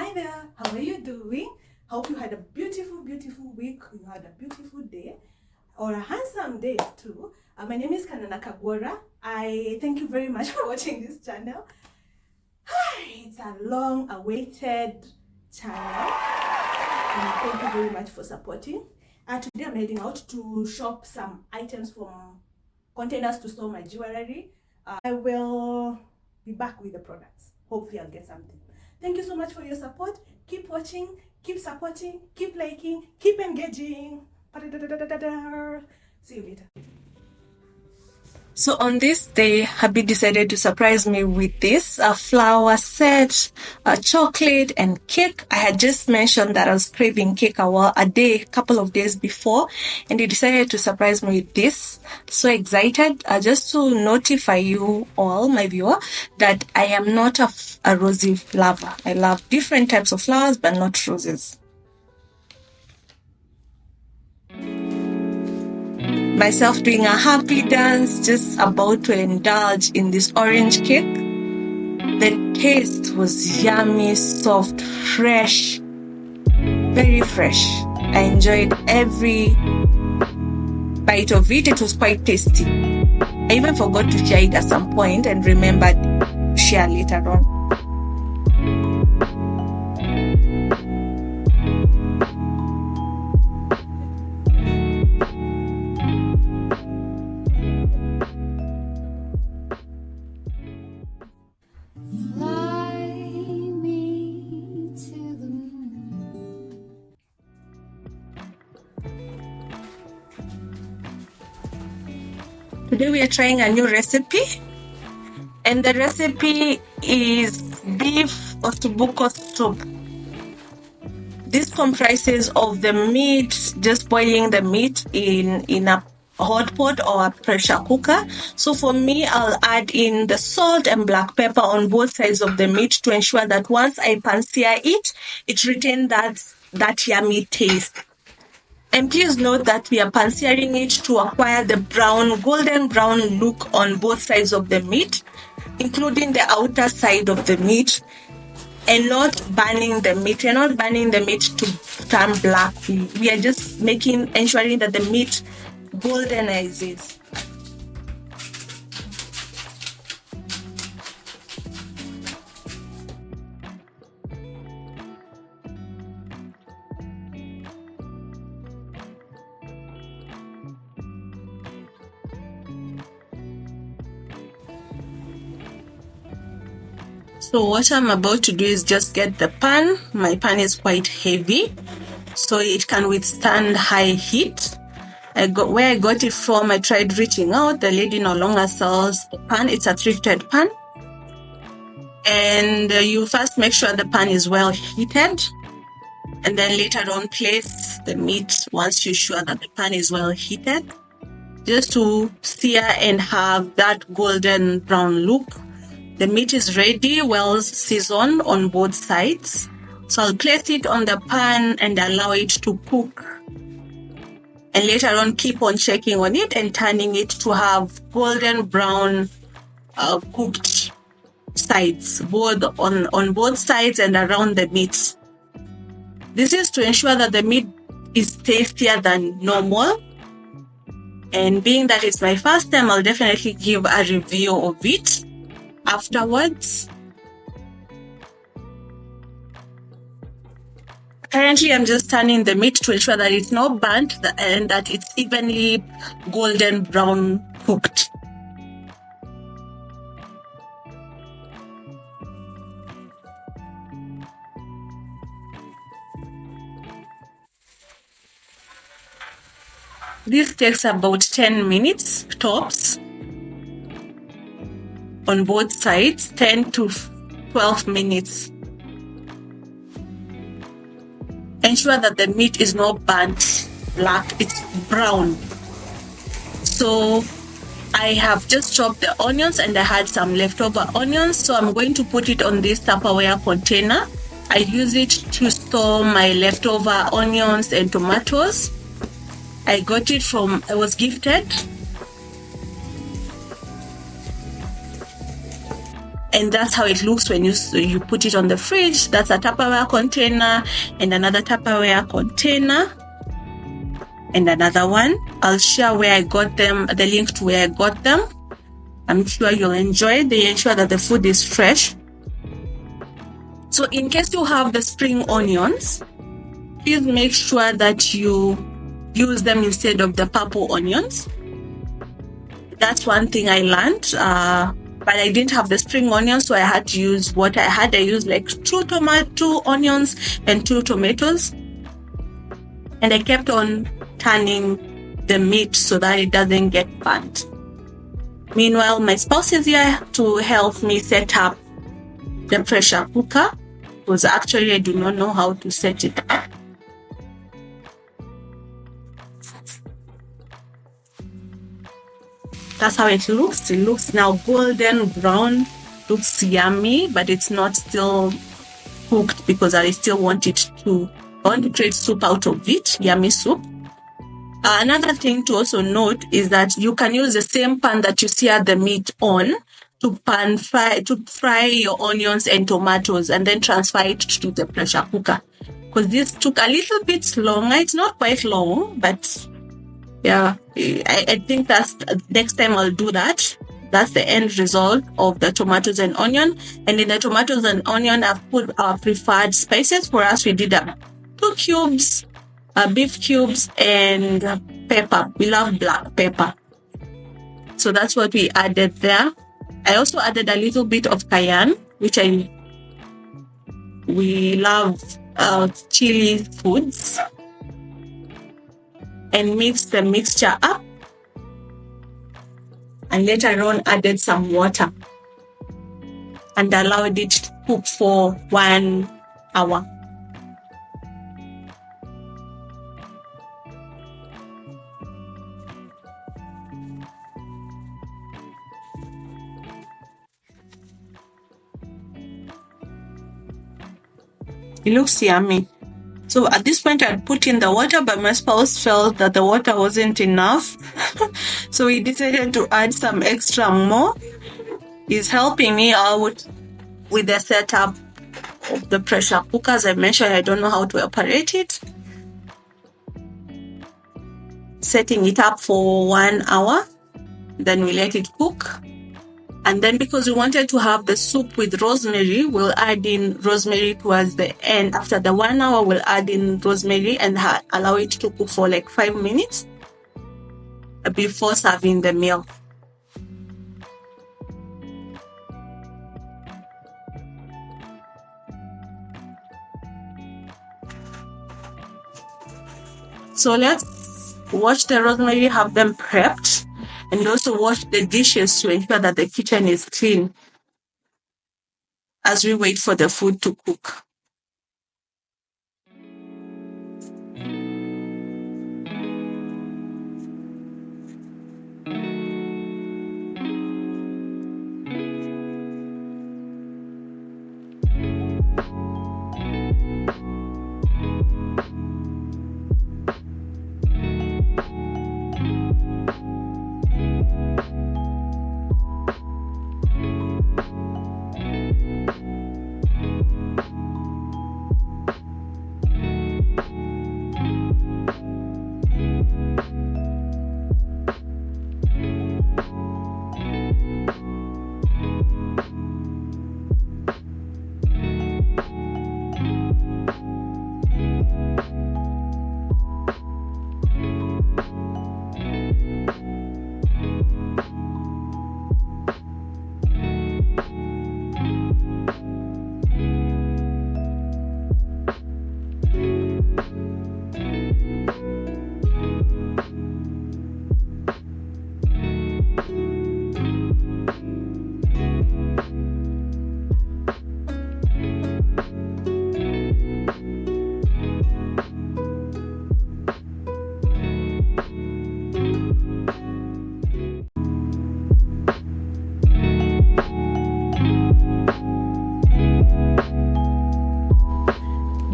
Hi there, how are you doing? Hope you had a beautiful week, you had a beautiful day, or a handsome day too. My name is 𝗏𝗏𝗏𝗏. I thank you very much for watching this channel. It's a long-awaited channel, and thank you very much for supporting. Today I'm heading out to shop some items from containers to store my jewelry. I will be back with the products. Hopefully I'll get something. Thank you so much for your support. Keep watching, keep supporting, keep liking, keep engaging. See you later. So on this day, hubby decided to surprise me with this flower set, chocolate and cake. I had just mentioned that I was craving cake a couple of days before, and he decided to surprise me with this. So excited, just to notify you all, my viewer, that I am not a rosy lover. I love different types of flowers, but not roses. Myself doing a happy dance, just about to indulge in this orange cake. The taste was yummy, soft, fresh, very fresh. I enjoyed every bite of it. It was quite tasty. I even forgot to share it at some point and remembered to share later on. Today we are trying a new recipe, and the recipe is beef Ossobuco soup. This comprises of the meat, just boiling the meat in a hot pot or a pressure cooker. So for me, I'll add in the salt and black pepper on both sides of the meat to ensure that once I pan-sear it, it retains that yummy taste. And please note that we are pan-searing it to acquire the golden brown look on both sides of the meat, including the outer side of the meat, and not burning the meat. We are not burning the meat to turn black. We are just ensuring that the meat goldenizes. So what I'm about to do is just get the pan. My pan is quite heavy, so it can withstand high heat. Where I got it from, I tried reaching out. The lady no longer sells the pan. It's a thrifted pan. And you first make sure the pan is well heated, and then later on place the meat once you're sure that the pan is well heated, just to sear and have that golden brown look. The meat is ready, well seasoned on both sides. So I'll place it on the pan and allow it to cook. And later on, keep on checking on it and turning it to have golden brown cooked sides, both on both sides and around the meat. This is to ensure that the meat is tastier than normal. And being that it's my first time, I'll definitely give a review of it afterwards. Currently, I'm just turning the meat to ensure that it's not burnt and that it's evenly golden brown cooked. This takes about 10 minutes tops on both sides, 10 to 12 minutes. Ensure that the meat is not burnt black, it's brown. So I have just chopped the onions and I had some leftover onions, so I'm going to put it on this Tupperware container. I use it to store my leftover onions and tomatoes. I was gifted. And that's how it looks when you put it on the fridge. That's a Tupperware container and another Tupperware container and another one. I'll share where I got them, the link to where I got them. I'm sure you'll enjoy it. They ensure that the food is fresh. So in case you have the spring onions, please make sure that you use them instead of the purple onions. That's one thing I learned, but I didn't have the spring onions, so I had to use what I had. I used like two onions and 2 tomatoes, and I kept on turning the meat so that it doesn't get burnt. Meanwhile, my spouse is here to help me set up the pressure cooker, because actually I do not know how to set it up. That's how it looks. It looks now golden brown, looks yummy, but it's not still cooked because I still want to create soup out of it, yummy soup. Another thing to also note is that you can use the same pan that you sear the meat on to fry your onions and tomatoes and then transfer it to the pressure cooker. Because this took a little bit longer. It's not quite long, but yeah, I think that's next time I'll do that. That's the end result of the tomatoes and onion. And in the tomatoes and onion, I've put our preferred spices. For us, we did 2 cubes, beef cubes, and pepper. We love black pepper. So that's what we added there. I also added a little bit of cayenne, which we love chili foods, and mixed the mixture up, and later on added some water and allowed it to cook for 1 hour. It looks yummy. So at this point I'd put in the water, but my spouse felt that the water wasn't enough. So he decided to add some extra more. He's helping me out with the setup of the pressure cooker. As I mentioned, I don't know how to operate it. Setting it up for 1 hour. Then we let it cook. And then because we wanted to have the soup with rosemary, we'll add in rosemary towards the end. After the 1 hour, we'll add in rosemary and allow it to cook for like 5 minutes before serving the meal. So let's wash the rosemary, have them prepped, and also wash the dishes to ensure that the kitchen is clean as we wait for the food to cook.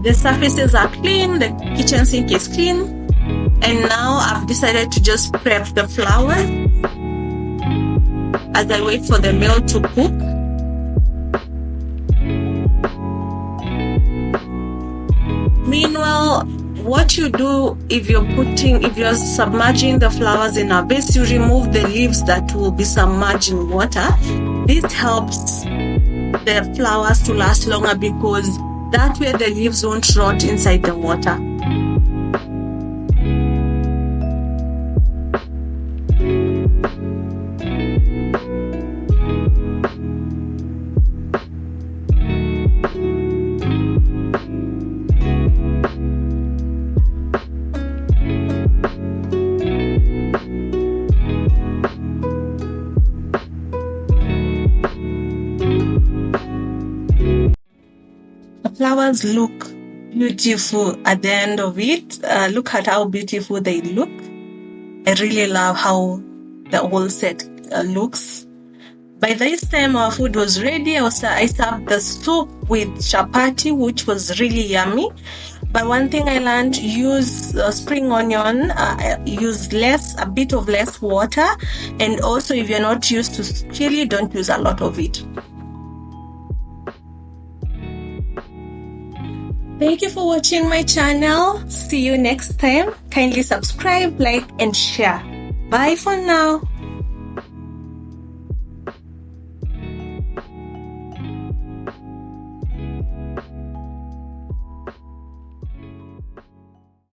The surfaces are clean, the kitchen sink is clean, and now I've decided to just prep the flour as I wait for the meal to cook. Meanwhile, what you do if you're submerging the flowers in a base, you remove the leaves that will be submerged in water. This helps the flowers to last longer because that way the leaves won't rot inside the water. Flowers look beautiful at the end of it. Look at how beautiful they look. I really love how the whole set looks. By this time our food was ready. I served the soup with chapati, which was really yummy. But one thing I learned, use spring onion, use a bit of less water, and also if you're not used to chili, don't use a lot of it. Thank you for watching my channel. See you next time. Kindly subscribe, like, and share. Bye for now.